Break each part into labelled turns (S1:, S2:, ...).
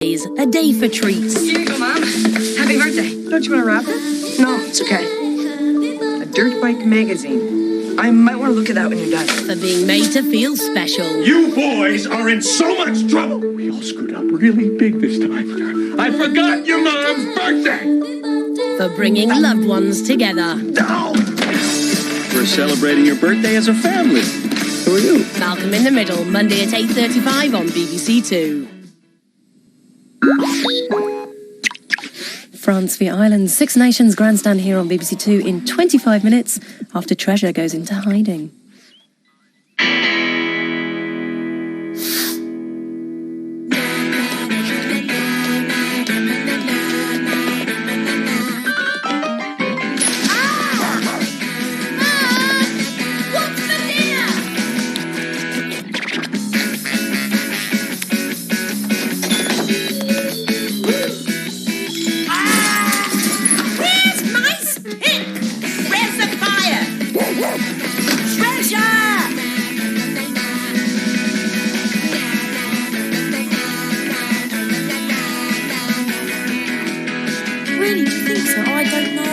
S1: A day for treats.
S2: Here you go, Mom. Happy birthday. Don't you want to wrap it? No, it's okay. A Dirt Bike magazine. I might want to look at that when you're done.
S1: For being made to feel special.
S3: You boys are in so much trouble. We all screwed up really big this time. I forgot your mom's birthday.
S1: For bringing loved ones together.
S3: No. We're celebrating your birthday as a family. Who are you?
S1: Malcolm in the Middle, Monday at 8:35 on BBC Two.
S4: France v Ireland, Six Nations grandstand here on BBC Two in 25 minutes after Treasure goes into hiding.
S5: Really, do you think so? Oh, I don't know.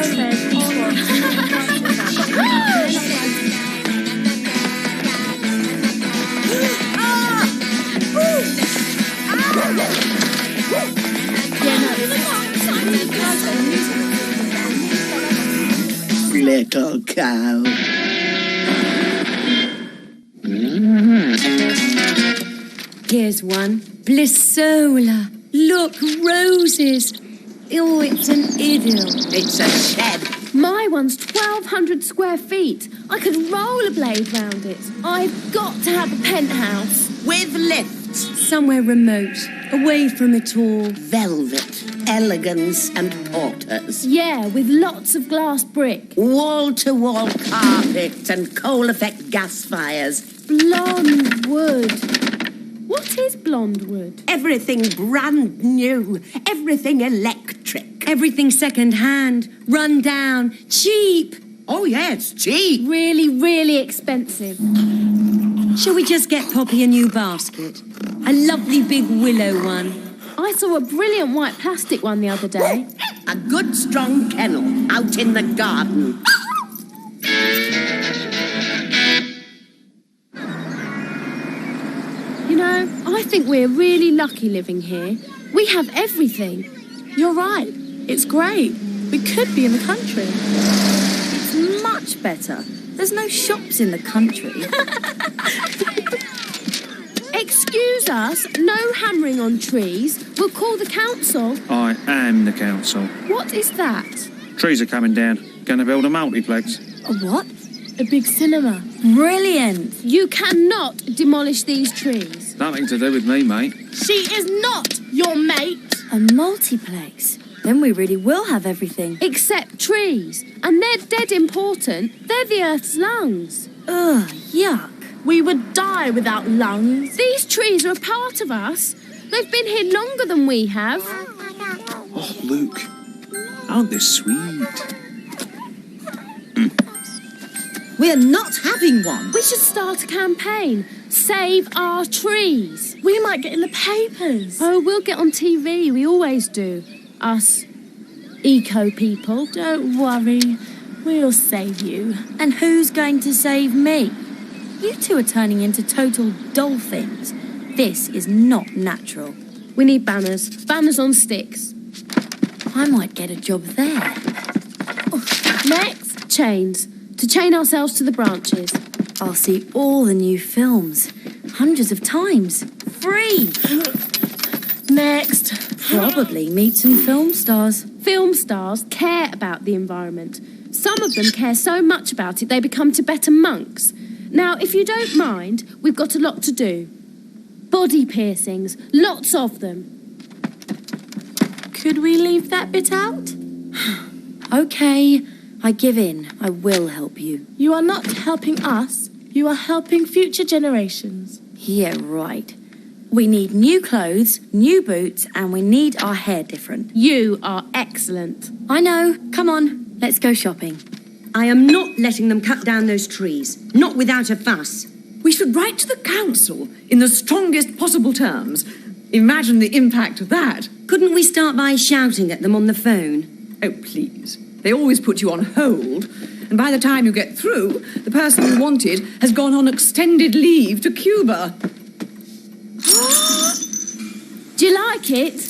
S6: Little cow.
S4: Here's one. Blissola. Look, roses. Oh, it's an idyll.
S6: It's a shed.
S5: My one's 1,200 square feet. I could rollerblade round it. I've got to have a penthouse.
S6: With lifts.
S4: Somewhere remote, away from it all.
S6: Velvet, elegance and porters.
S5: Yeah, with lots of glass brick.
S6: Wall-to-wall carpet and coal-effect gas fires.
S5: Blonde wood. What is blonde wood?
S6: Everything brand new. Everything electric.
S4: Everything second-hand, run down, cheap.
S6: Oh, yeah, it's cheap.
S5: Really, really expensive.
S4: Shall we just get Poppy a new basket? A lovely big willow one.
S5: I saw a brilliant white plastic one the other day.
S6: A good strong kennel out in the garden.
S5: You know, I think we're really lucky living here. We have everything.
S7: You're right. It's great. We could be in the country.
S4: It's much better. There's no shops in the country.
S5: Excuse us, no hammering on trees. We'll call the council.
S8: I am the council.
S5: What is that?
S8: Trees are coming down. Gonna build a multiplex.
S4: A what?
S7: A big cinema.
S4: Brilliant.
S5: You cannot demolish these trees.
S8: Nothing to do with me, mate.
S7: She is not your mate.
S4: A multiplex. Then we really will have everything.
S5: Except trees. And they're dead important. They're the Earth's lungs.
S4: Ugh, yuck.
S7: We would die without lungs.
S5: These trees are a part of us. They've been here longer than we have.
S8: Oh, Luke. Aren't they sweet?
S6: We're not having one.
S5: We should start a campaign. Save our trees.
S7: We might get in the papers.
S5: Oh, we'll get on TV. We always do. Us eco people.
S7: Don't worry. We'll save you.
S4: And who's going to save me? You two are turning into total dolphins. This is not natural.
S5: We need banners. Banners on sticks.
S4: I might get a job there.
S5: Next, chains. To chain ourselves to the branches.
S4: I'll see all the new films. Hundreds of times. Free.
S7: Next.
S4: Probably meet some film stars.
S5: Film stars care about the environment. Some of them care so much about it they become Tibetan monks. Now, if you don't mind, we've got a lot to do. Body piercings, lots of them.
S7: Could we leave that bit out?
S4: Okay, I give in. I will help you.
S7: You are not helping us. You are helping future generations.
S4: Yeah, right. We need new clothes, new boots, and we need our hair different.
S5: You are excellent.
S4: I know. Come on, let's go shopping.
S9: I am not letting them cut down those trees. Not without a fuss.
S10: We should write to the council in the strongest possible terms.
S2: Imagine the impact of that.
S9: Couldn't we start by shouting at them on the phone?
S2: Oh, please. They always put you on hold, and by the time you get through, the person you wanted has gone on extended leave to Cuba.
S5: Do you like it?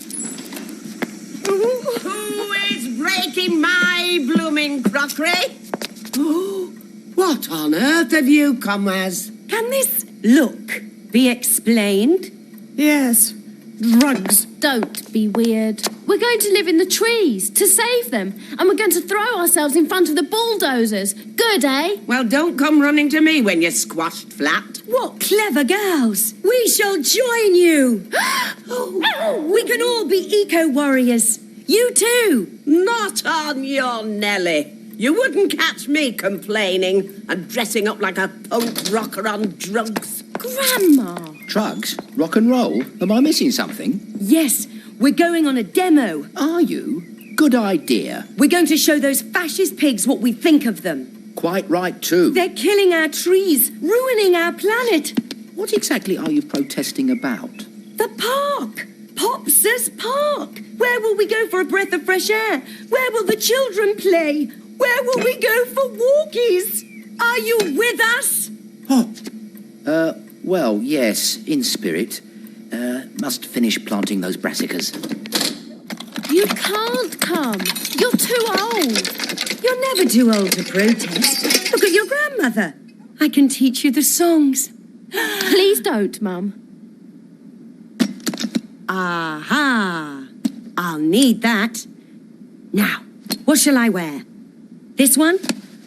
S6: Who is breaking my blooming crockery? What on earth have you come as?
S9: Can this look be explained?
S2: Yes, drugs.
S5: Don't be weird. We're going to live in the trees to save them, and we're going to throw ourselves in front of the bulldozers. Good, eh?
S6: Well, don't come running to me when you're squashed flat.
S9: What clever girls! We shall join you! We can all be eco-warriors. You too!
S6: Not on your Nelly. You wouldn't catch me complaining and dressing up like a punk rocker on drugs.
S5: Grandma!
S10: Drugs? Rock and roll? Am I missing something?
S9: Yes, we're going on a demo.
S10: Are you? Good idea.
S9: We're going to show those fascist pigs what we think of them.
S10: Quite right too.
S9: They're killing our trees, ruining our planet.
S10: What exactly are you protesting about?
S9: The park! Pops's Park! Where will we go for a breath of fresh air? Where will the children play? Where will we go for walkies? Are you with us?
S10: Well, yes, in spirit. Must finish planting those brassicas.
S5: You can't come. You're too old.
S9: You're never too old to protest. Look at your grandmother. I can teach you the songs.
S5: Please don't, Mum.
S9: Aha! I'll need that. Now, what shall I wear? This one?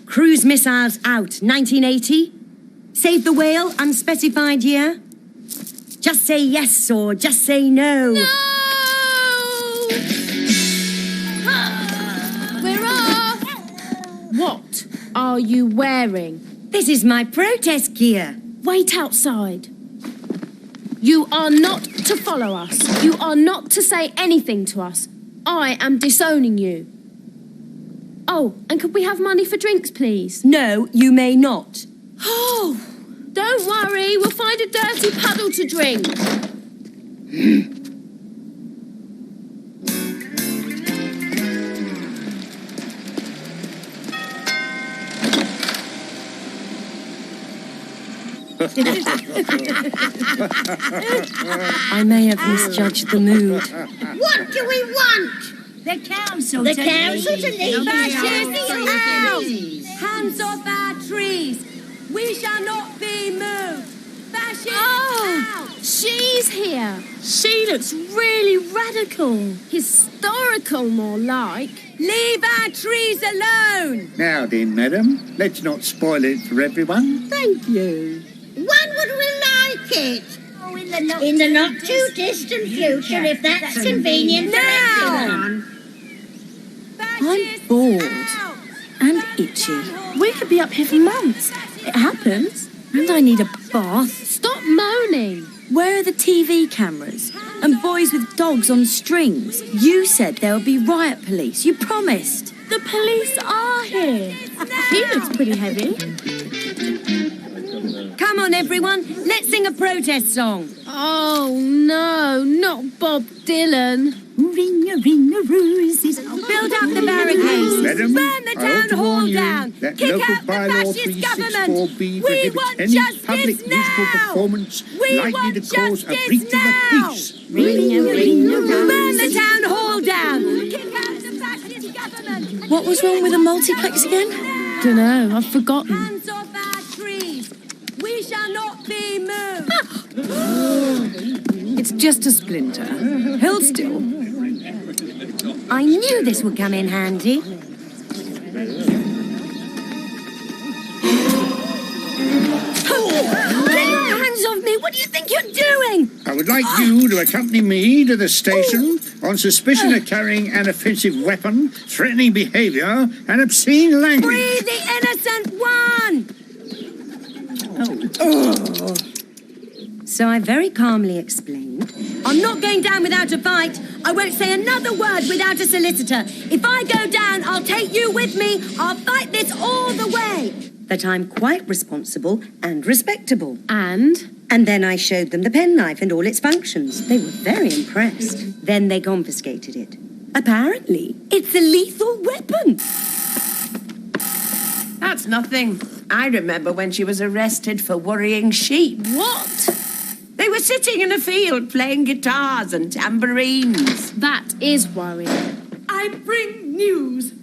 S9: Cruise missiles out, 1980? Save the whale, unspecified year? Just say yes or just say no.
S5: No! We're off! What are you wearing?
S9: This is my protest gear.
S5: Wait outside. You are not to follow us. You are not to say anything to us. I am disowning you. Oh, and could we have money for drinks, please?
S9: No, you may not.
S5: Oh, don't worry. We'll find a dirty puddle to drink.
S9: I may have misjudged the mood.
S6: What do we want?
S9: The council
S6: The council to leave.
S9: Fascists out! Hands off our trees! We shall not be moved! Fascists out!
S5: She's here.
S4: She looks really radical.
S5: Historical, more like.
S9: Leave our trees alone!
S3: Now then, madam, let's not spoil it for everyone.
S6: Thank you. When would we like it?
S11: Oh, in the not too distant future, if that's convenient for everyone.
S4: I'm bored and itchy. We could be up here for months. It happens. And I need a bath.
S5: Stop moaning.
S4: Where are the TV cameras? And boys with dogs on strings? You said there would be riot police. You promised.
S7: The police are here. He looks pretty heavy.
S9: Come on, everyone. Let's sing a protest song.
S5: Oh, no, not Bob Dylan.
S9: Ring-a-ring-a-roses. Build up the barricades.
S3: Madam,
S9: burn the
S3: I ought
S9: town
S3: to
S9: hall
S3: warn you
S9: down.
S3: that
S9: Kick
S3: local
S9: out the
S3: bylaw
S9: fascist government.
S3: 364B
S9: We
S3: prohibits
S9: want
S3: any
S9: justice
S3: public musical
S9: now.
S3: performance
S9: We
S3: likely
S9: want
S3: to cause a
S9: justice
S3: breach of the
S9: now.
S3: peace.
S9: Burn the town hall down. Kick out the fascist government.
S4: What was wrong with the multiplex again?
S5: Dunno, I've forgotten.
S9: Hands off our trees. We shall not be moved.
S2: It's just a splinter. Held still.
S9: I knew this would come in handy. Get your hands off me! What do you think you're doing?
S3: I would like you to accompany me to the station on suspicion of carrying an offensive weapon, threatening behaviour, and obscene language.
S9: Free the innocent one! So I very calmly explained, I'm not going down without a fight. I won't say another word without a solicitor. If I go down, I'll take you with me. I'll fight this all the way. That I'm quite responsible and respectable.
S5: And
S9: And then I showed them the penknife and all its functions. They were very impressed. Then they confiscated it. Apparently, it's a lethal weapon.
S6: That's nothing. I remember when she was arrested for worrying sheep.
S5: What?
S6: They were sitting in a field playing guitars and tambourines.
S5: That is worrying.
S12: I bring news.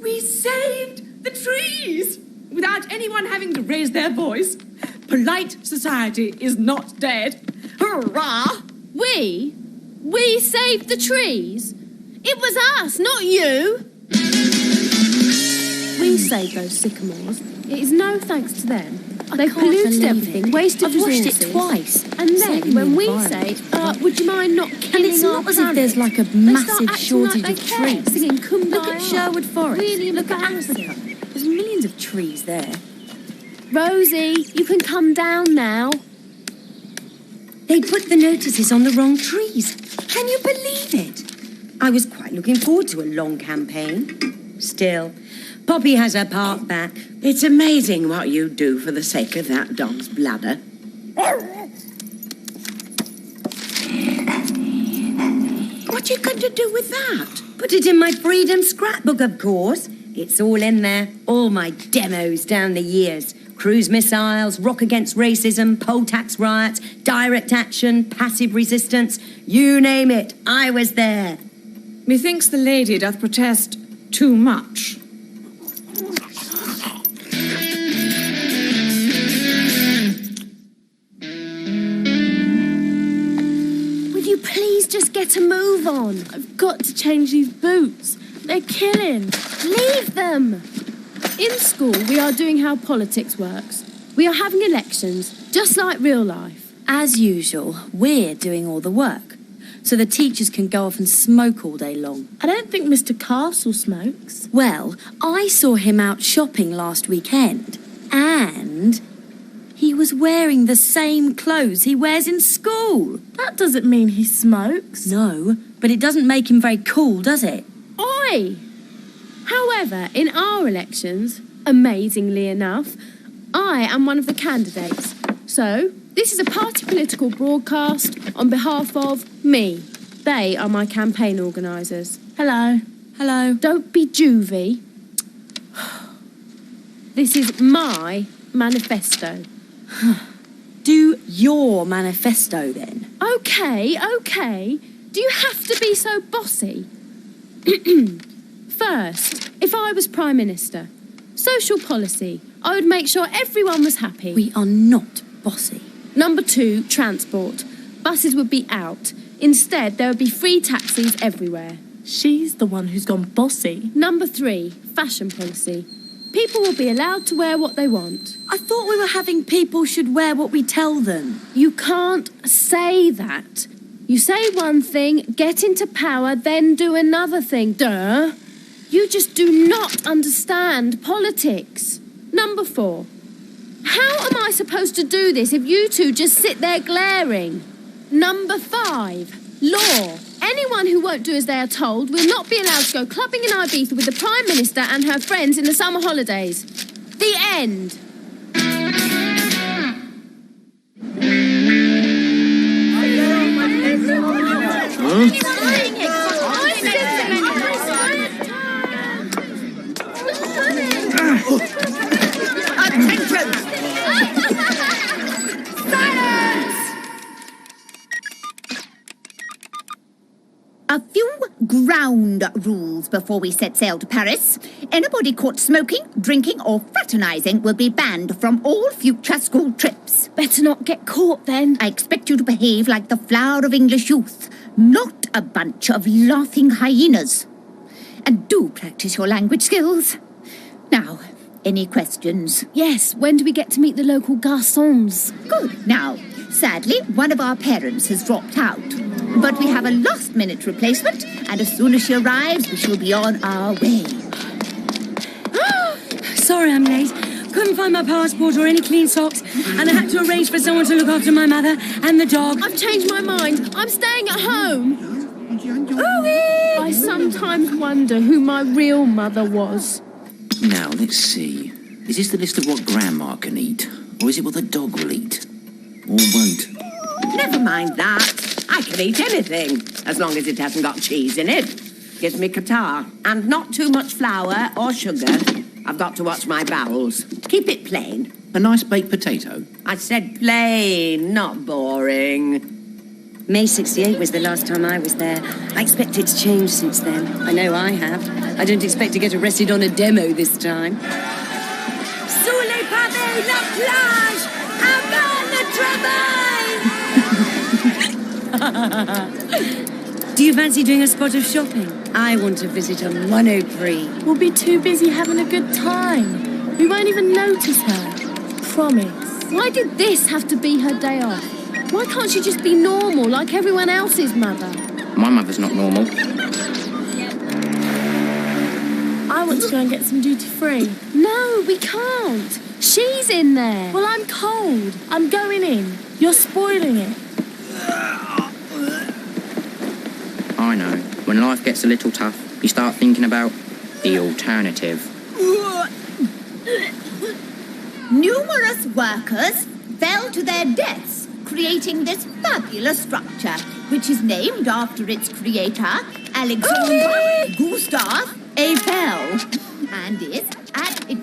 S12: We saved the trees without anyone having to raise their voice. Polite society is not dead. Hurrah!
S5: We saved the trees. It was us, not you. We saved those sycamores. It is no thanks to them. They polluted everything, wasted
S4: I've washed
S5: resources.
S4: it twice.
S5: And then when we say, would you mind not killing
S4: And it's
S5: our
S4: not as if
S5: planet,
S4: there's like a
S5: they start
S4: massive
S5: acting
S4: shortage
S5: like
S4: of
S5: they care,
S4: trees.
S5: singing Kumbaya.
S4: Look at Sherwood Forest.
S5: Really
S4: Look at
S5: embarrassing.
S4: Africa. There's millions of trees there.
S5: Rosie, you can come down now.
S9: They put the notices on the wrong trees. Can you believe it? I was quite looking forward to a long campaign. Still, Poppy has her part back.
S6: It's amazing what you do for the sake of that dog's bladder. What are you going to do with that?
S9: Put it in my freedom scrapbook, of course. It's all in there. All my demos down the years. Cruise missiles, rock against racism, poll tax riots, direct action, passive resistance. You name it, I was there.
S12: Methinks the lady doth protest too much.
S5: Will you please just get a move on?
S7: I've got to change these boots. They're killing.
S5: Leave them! In school, we are doing how politics works. We are having elections, just like real life.
S4: As usual, we're doing all the work. So the teachers can go off and smoke all day long.
S7: I don't think Mr. Castle smokes.
S4: Well, I saw him out shopping last weekend. And he was wearing the same clothes he wears in school.
S7: That doesn't mean he smokes.
S4: No, but it doesn't make him very cool, does it?
S5: Oi! However, in our elections, amazingly enough, I am one of the candidates. So, this is a party political broadcast on behalf of me. They are my campaign organisers.
S7: Hello.
S4: Hello.
S5: Don't be juvie. This is my manifesto.
S4: Do your manifesto then.
S5: Okay. Do you have to be so bossy? First, if I was Prime Minister, social policy, I would make sure everyone was happy.
S4: We are not bossy.
S5: Number 2, transport. Buses would be out. Instead, there would be free taxis everywhere.
S7: She's the one who's gone bossy.
S5: Number 3, fashion policy. People will be allowed to wear what they want.
S4: I thought we were having people should wear what we tell them.
S5: You can't say that. You say one thing, get into power, then do another thing. Duh. You just do not understand politics. Number 4. How am I supposed to do this if you two just sit there glaring? Number 5. Law. Anyone who won't do as they are told will not be allowed to go clubbing in Ibiza with the Prime Minister and her friends in the summer holidays. The end.
S11: A few ground rules before we set sail to Paris. Anybody caught smoking, drinking, or fraternising will be banned from all future school trips.
S5: Better not get caught then.
S11: I expect you to behave like the flower of English youth, not a bunch of laughing hyenas. And do practice your language skills. Now, any questions?
S5: Yes, when do we get to meet the local garçons?
S11: Good. Now, sadly, one of our parents has dropped out. But we have a last-minute replacement, and as soon as she arrives, we shall be on our way.
S9: Sorry I'm late. Couldn't find my passport or any clean socks, and I had to arrange for someone to look after my mother and the dog.
S5: I've changed my mind. I'm staying at home. I sometimes wonder who my real mother was.
S10: Now, let's see. Is this the list of what Grandma can eat? Or is it what the dog will eat? or won't?
S6: Never mind that. I can eat anything, as long as it hasn't got cheese in it. Gives me catarrh. And not too much flour or sugar. I've got to watch my bowels. Keep it plain.
S10: A nice baked potato?
S6: I said plain, not boring.
S9: May 68 was the last time I was there. I expect it's changed since then. I know I have. I don't expect to get arrested on a demo this time. Sous les pavés, la plage! Avant le travail! Do you fancy doing a spot of shopping? I want to visit a monoprix.
S7: We'll be too busy having a good time. We won't even notice her. Promise.
S5: Why did this have to be her day off? Why can't she just be normal like everyone else's mother?
S10: My mother's not normal.
S7: I want to go and get some duty-free.
S5: No, we can't. She's in there.
S7: Well, I'm cold. I'm going in. You're spoiling it.
S10: I know. When life gets a little tough, you start thinking about the alternative.
S11: Numerous workers fell to their deaths, creating this fabulous structure, which is named after its creator, Alexander Gustav Eiffel. And it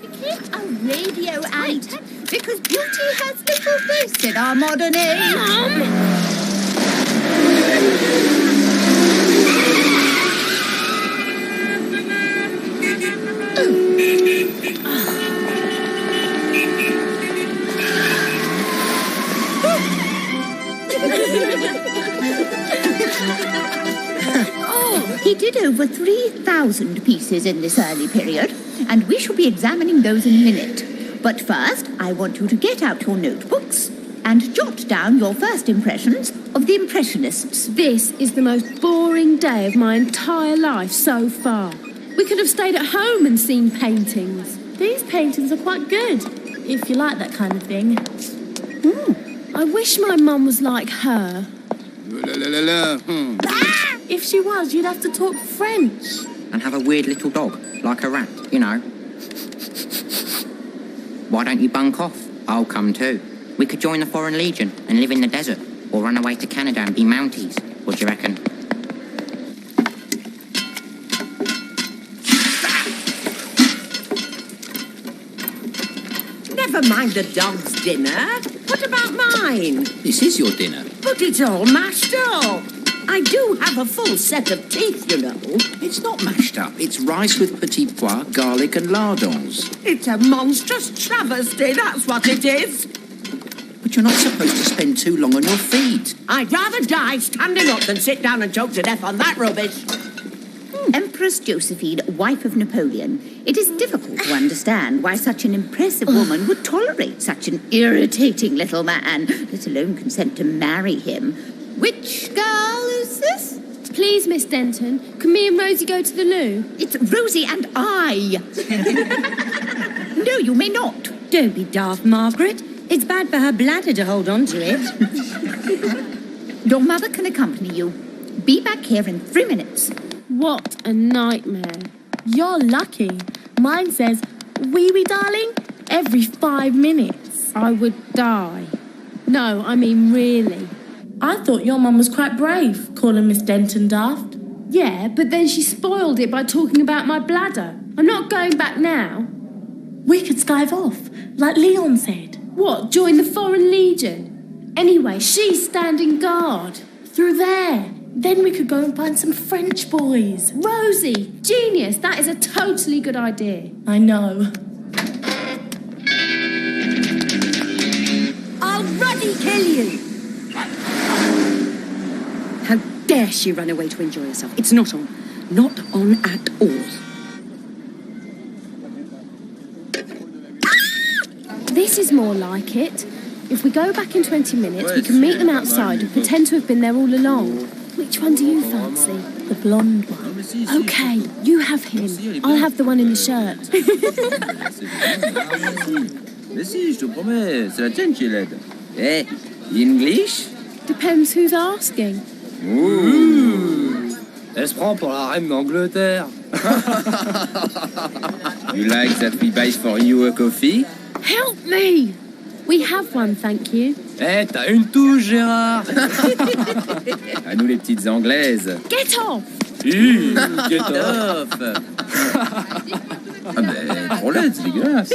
S11: became a radio ant because beauty has little place in our modern age. He did over 3,000 pieces in this early period, and we shall be examining those in a minute. But first, I want you to get out your notebooks and jot down your first impressions of the Impressionists.
S5: This is the most boring day of my entire life so far. We could have stayed at home and seen paintings.
S7: These paintings are quite good, if you like that kind of thing.
S5: I wish my mum was like her.
S7: If she was, you'd have to talk French.
S10: And have a weird little dog, like a rat, you know. Why don't you bunk off? I'll come too. We could join the Foreign Legion and live in the desert, or run away to Canada and be Mounties. What do you reckon?
S6: Never mind the dog's dinner. What about mine?
S10: This is your dinner.
S6: But it's all mashed up. I do have a full set of teeth, you know.
S10: It's not mashed up. It's rice with petit pois, garlic and lardons.
S6: It's a monstrous travesty, that's what it is.
S10: But you're not supposed to spend too long on your feet.
S6: I'd rather die standing up than sit down and choke to death on that rubbish.
S11: Empress Josephine, wife of Napoleon. It is difficult to understand why such an impressive woman would tolerate such an irritating little man, let alone consent to marry him. Which girl is this?
S5: Please, Miss Denton, can me and Rosie go to the loo?
S11: It's Rosie and I. No, you may not.
S9: Don't be daft, Margaret. It's bad for her bladder to hold on to it.
S11: Your mother can accompany you. Be back here in 3 minutes.
S5: What a nightmare.
S7: You're lucky. Mine says, wee darling, every 5 minutes.
S5: I would die. No, I mean really.
S7: I thought your mum was quite brave, calling Miss Denton daft.
S5: Yeah, but then she spoiled it by talking about my bladder. I'm not going back now.
S7: We could skive off, like Leon said.
S5: What, join the Foreign Legion? Anyway, she's standing guard.
S7: Through there. Then we could go and find some French boys.
S5: Rosie, genius. That is a totally good idea.
S7: I know.
S9: I'll ruddy kill you. How dare she run away to enjoy herself? It's not on. Not on at all.
S5: This is more like it. If we go back in 20 minutes, we can meet them outside and pretend to have been there all along. Which one do you fancy?
S7: The blonde one.
S5: Okay, you have him. I'll have the one in the shirt.
S13: Mais si, je te promets, c'est la tienne qui est laide. Eh, English?
S5: Depends who's asking.
S13: Ooh. Elle se prend pour la reine d'Angleterre. You like that we buy for you a coffee?
S5: Help me! We have one, thank you.
S13: Eh, t'as une touche, Gérard. À nous les petites Anglaises.
S5: Get off!
S13: Get off. Ah ben, trop laide, c'est dégueulasse.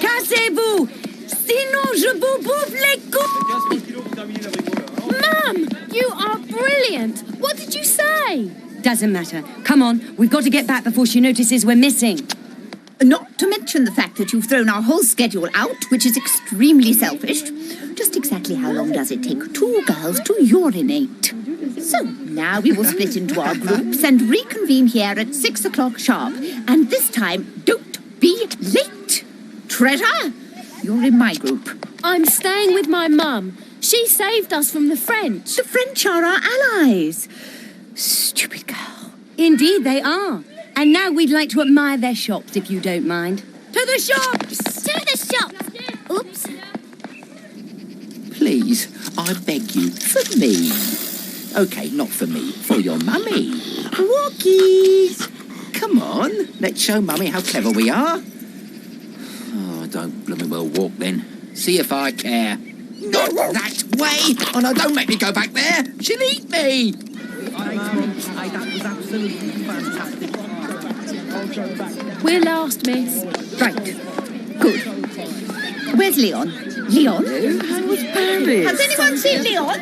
S9: Cassez-vous! Sinon, je vous bouffe les coups!
S5: Mum, you are brilliant. What did you say?
S9: Doesn't matter. Come on, we've got to get back before she notices we're missing.
S11: Not to mention the fact that you've thrown our whole schedule out, which is extremely selfish. Just exactly how long does it take two girls to urinate? So, now we will split into our groups and reconvene here at 6 o'clock sharp. And this time, don't be late. Treasure, you're in my group.
S5: I'm staying with my mum. She saved us from the French.
S11: The French are our allies. Stupid girl.
S9: Indeed, they are. And now we'd like to admire their shops, if you don't mind. To the shops!
S11: To the shops! Oops.
S14: Please, I beg you, for me. OK, not for me, for your mummy.
S11: Walkies!
S14: Come on, let's show Mummy how clever we are. Oh, don't blooming well walk then. See if I care. Not that way! Oh no, don't make me go back there! She'll eat me!
S6: That was absolutely fantastic.
S5: We're last, miss.
S11: Right. Good. Where's Leon? Leon?
S6: How was Paris?
S11: Has anyone seen Leon?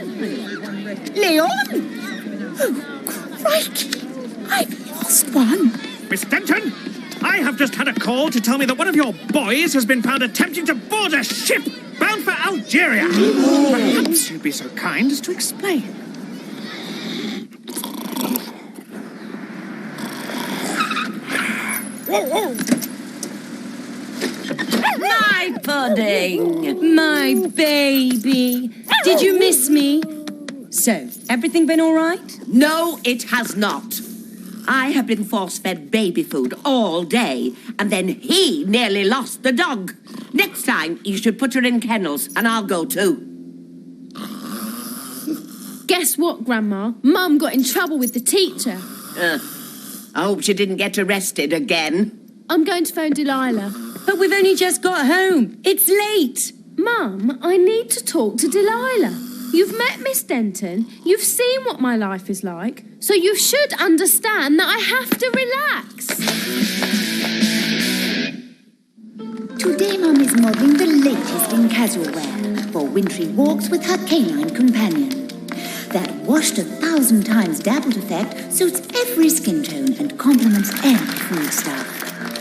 S11: Leon? Oh, crikey. I've lost one.
S3: Miss Denton, I have just had a call to tell me that one of your boys has been found attempting to board a ship bound for Algeria. Perhaps you'd be so kind as to explain.
S9: My pudding! My baby! Did you miss me? So, everything been all right?
S6: No, it has not. I have been force-fed baby food all day, and then he nearly lost the dog. Next time, you should put her in kennels, and I'll go too.
S5: Guess what, Grandma? Mum got in trouble with the teacher.
S6: I hope she didn't get arrested again.
S5: I'm going to phone Delilah.
S9: But we've only just got home. It's late.
S5: Mum, I need to talk to Delilah. You've met Miss Denton. You've seen what my life is like. So you should understand that I have to relax.
S11: Today, Mum is modelling the latest in casual wear for wintry walks with her canine companion. That washed 1,000 times dabbled effect suits every skin tone and complements any food stuff.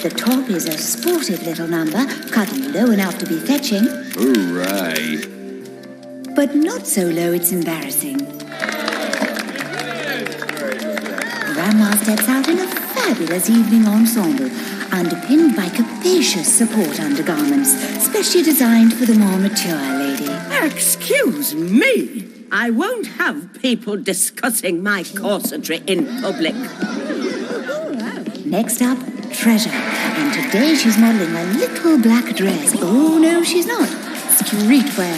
S11: The top is a sportive little number, cut low enough to be fetching.
S13: Hooray.
S11: But not so low it's embarrassing. Grandma steps out in a fabulous evening ensemble, underpinned by capacious support undergarments, specially designed for the more mature lady.
S6: Excuse me. I won't have people discussing my corsetry in public.
S11: Next up, Treasure. And today she's modelling a little black dress. Oh, no, she's not. Streetwear.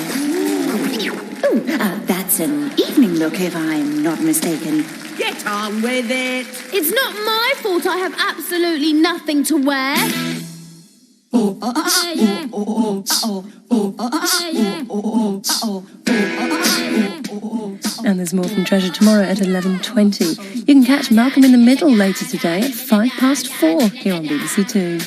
S11: Oh, that's an evening look, if I'm not mistaken.
S6: Get on with it.
S5: It's not my fault I have absolutely nothing to wear.
S15: And there's more from Treasure tomorrow at 11:20. You can catch Malcolm in the Middle later today at 4:05 here on BBC Two.